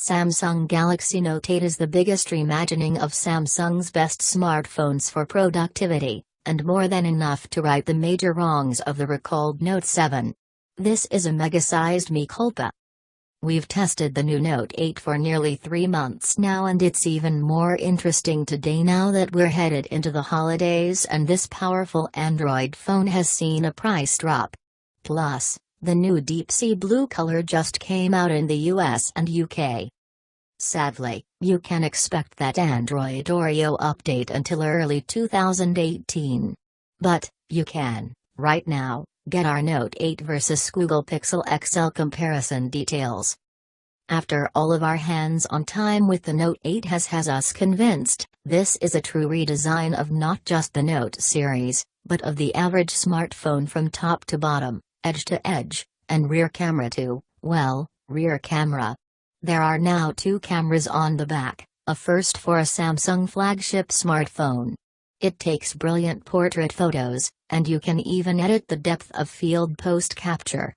Samsung Galaxy Note 8 is the biggest reimagining of Samsung's best smartphones for productivity, and more than enough to right the major wrongs of the recalled Note 7. This is a mega-sized mea culpa. We've tested the new Note 8 for nearly 3 months now, and it's even more interesting today now that we're headed into the holidays and this powerful Android phone has seen a price drop. Plus, the new deep sea blue color just came out in the US and UK. Sadly, you can expect that Android Oreo update until early 2018. But, you can, right now, get our Note 8 versus Google Pixel XL comparison details. After all of our hands-on time with the Note 8 has us convinced, this is a true redesign of not just the Note series, but of the average smartphone from top to bottom, edge to edge, and rear camera too, well, rear camera. There are now 2 cameras on the back, a first for a Samsung flagship smartphone. It takes brilliant portrait photos, and you can even edit the depth of field post-capture.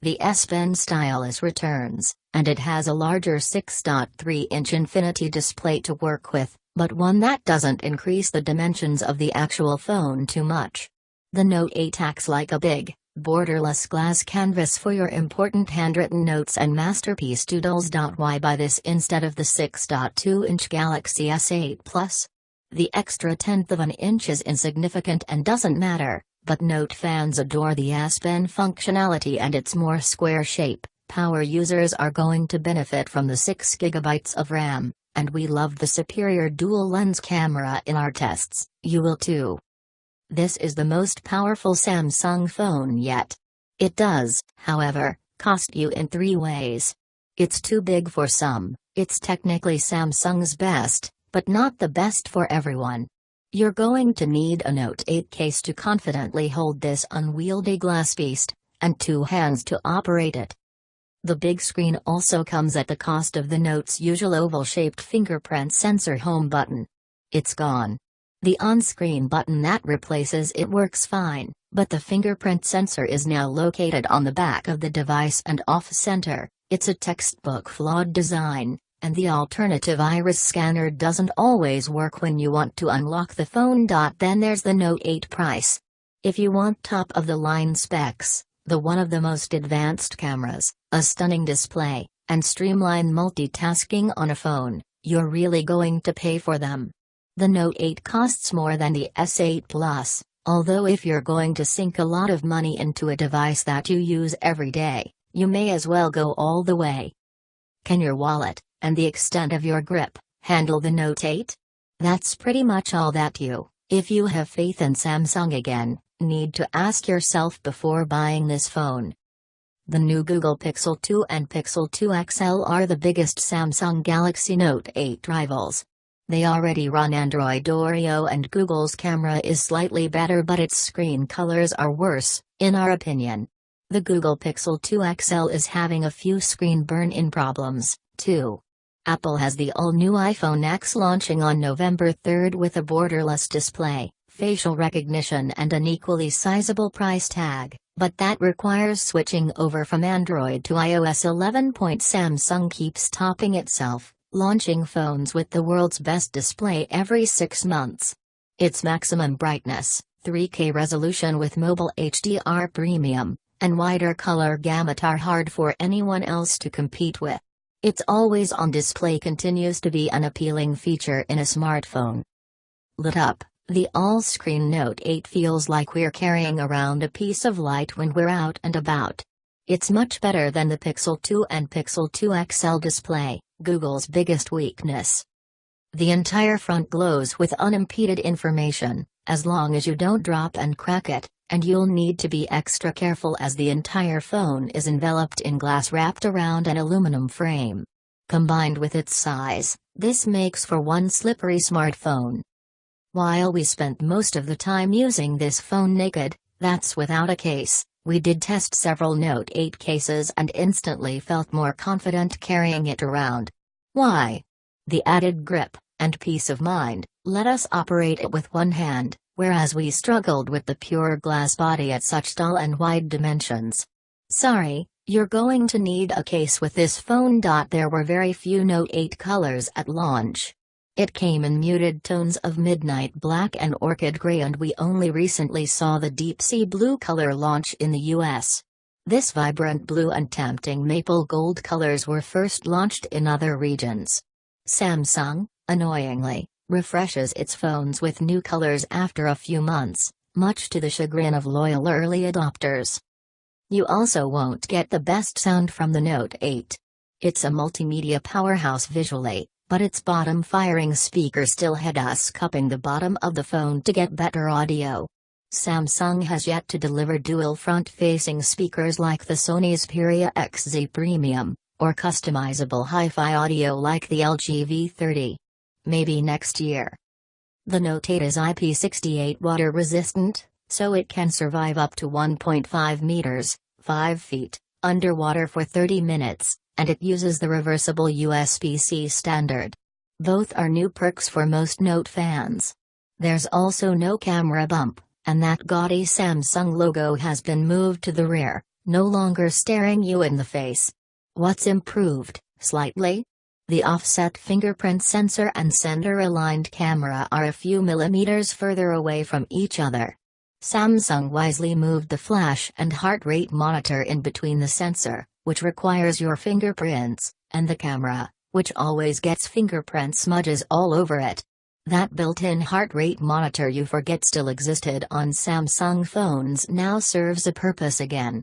The S Pen stylus returns, and it has a larger 6.3-inch Infinity display to work with, but one that doesn't increase the dimensions of the actual phone too much. The Note 8 acts like a big, borderless glass canvas for your important handwritten notes and masterpiece doodles. Why buy this instead of the 6.2-inch Galaxy S8 Plus? The extra tenth of an inch is insignificant and doesn't matter, but Note fans adore the S Pen functionality and its more square shape. Power users are going to benefit from the 6 GB of RAM, and we love the superior dual-lens camera in our tests. You will too. This is the most powerful Samsung phone yet. It does, however, cost you in 3 ways. It's too big for some, it's technically Samsung's best, but not the best for everyone. You're going to need a Note 8 case to confidently hold this unwieldy glass beast, and 2 hands to operate it. The big screen also comes at the cost of the Note's usual oval-shaped fingerprint sensor home button. It's gone. The on-screen button that replaces it works fine, but the fingerprint sensor is now located on the back of the device and off-center. It's a textbook flawed design, and the alternative iris scanner doesn't always work when you want to unlock the phone. Then there's the Note 8 price. If you want top-of-the-line specs, one of the most advanced cameras, a stunning display, and streamlined multitasking on a phone, you're really going to pay for them. The Note 8 costs more than the S8 Plus, although if you're going to sink a lot of money into a device that you use every day, you may as well go all the way. Can your wallet, and the extent of your grip, handle the Note 8? That's pretty much all that you, if you have faith in Samsung again, need to ask yourself before buying this phone. The new Google Pixel 2 and Pixel 2 XL are the biggest Samsung Galaxy Note 8 rivals. They already run Android Oreo, and Google's camera is slightly better, but its screen colors are worse, in our opinion. The Google Pixel 2 XL is having a few screen burn-in problems, too. Apple has the all-new iPhone X launching on November 3 with a borderless display, facial recognition and an equally sizable price tag, but that requires switching over from Android to iOS 11. Samsung keeps topping itself, launching phones with the world's best display every 6 months. Its maximum brightness, 3K resolution with mobile HDR premium, and wider color gamut are hard for anyone else to compete with. Its always-on display continues to be an appealing feature in a smartphone. Lit up, the all-screen Note 8 feels like we're carrying around a piece of light when we're out and about. It's much better than the Pixel 2 and Pixel 2 XL display, Google's biggest weakness. The entire front glows with unimpeded information, as long as you don't drop and crack it, and you'll need to be extra careful as the entire phone is enveloped in glass wrapped around an aluminum frame. Combined with its size, this makes for one slippery smartphone. While we spent most of the time using this phone naked, that's without a case, we did test several Note 8 cases and instantly felt more confident carrying it around. Why? The added grip and peace of mind let us operate it with one hand, whereas we struggled with the pure glass body at such dull and wide dimensions. Sorry, You're going to need a case with this phone. There were very few Note 8 colors at launch. It came in muted tones of midnight black and orchid gray, and we only recently saw the deep sea blue color launch in the US. This vibrant blue and tempting maple gold colors were first launched in other regions. Samsung, annoyingly, refreshes its phones with new colors after a few months, much to the chagrin of loyal early adopters. You also won't get the best sound from the Note 8. It's a multimedia powerhouse visually, but its bottom-firing speaker still had us cupping the bottom of the phone to get better audio. Samsung has yet to deliver dual front-facing speakers like the Sony Xperia XZ Premium, or customizable hi-fi audio like the LG V30. Maybe next year. The Note 8 is IP68 water resistant, so it can survive up to 1.5 meters, 5 feet, underwater for 30 minutes, and it uses the reversible USB-C standard. Both are new perks for most Note fans. There's also no camera bump, and that gaudy Samsung logo has been moved to the rear, no longer staring you in the face. What's improved, slightly? The offset fingerprint sensor and sender-aligned camera are a few millimeters further away from each other. Samsung wisely moved the flash and heart rate monitor in between the sensor, which requires your fingerprints, and the camera, which always gets fingerprint smudges all over it. That built-in heart rate monitor you forget still existed on Samsung phones now serves a purpose again.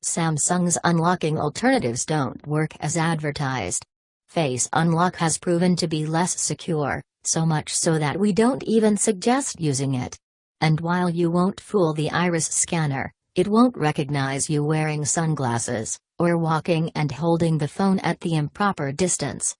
Samsung's unlocking alternatives don't work as advertised. Face Unlock has proven to be less secure, so much so that we don't even suggest using it. And while you won't fool the iris scanner, it won't recognize you wearing sunglasses, or walking and holding the phone at the improper distance.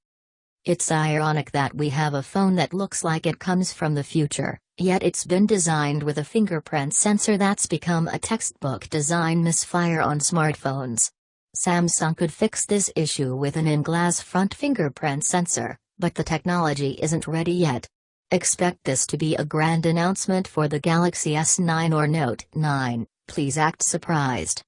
It's ironic that we have a phone that looks like it comes from the future, yet it's been designed with a fingerprint sensor that's become a textbook design misfire on smartphones. Samsung could fix this issue with an in-glass front fingerprint sensor, but the technology isn't ready yet. Expect this to be a grand announcement for the Galaxy S9 or Note 9, please act surprised.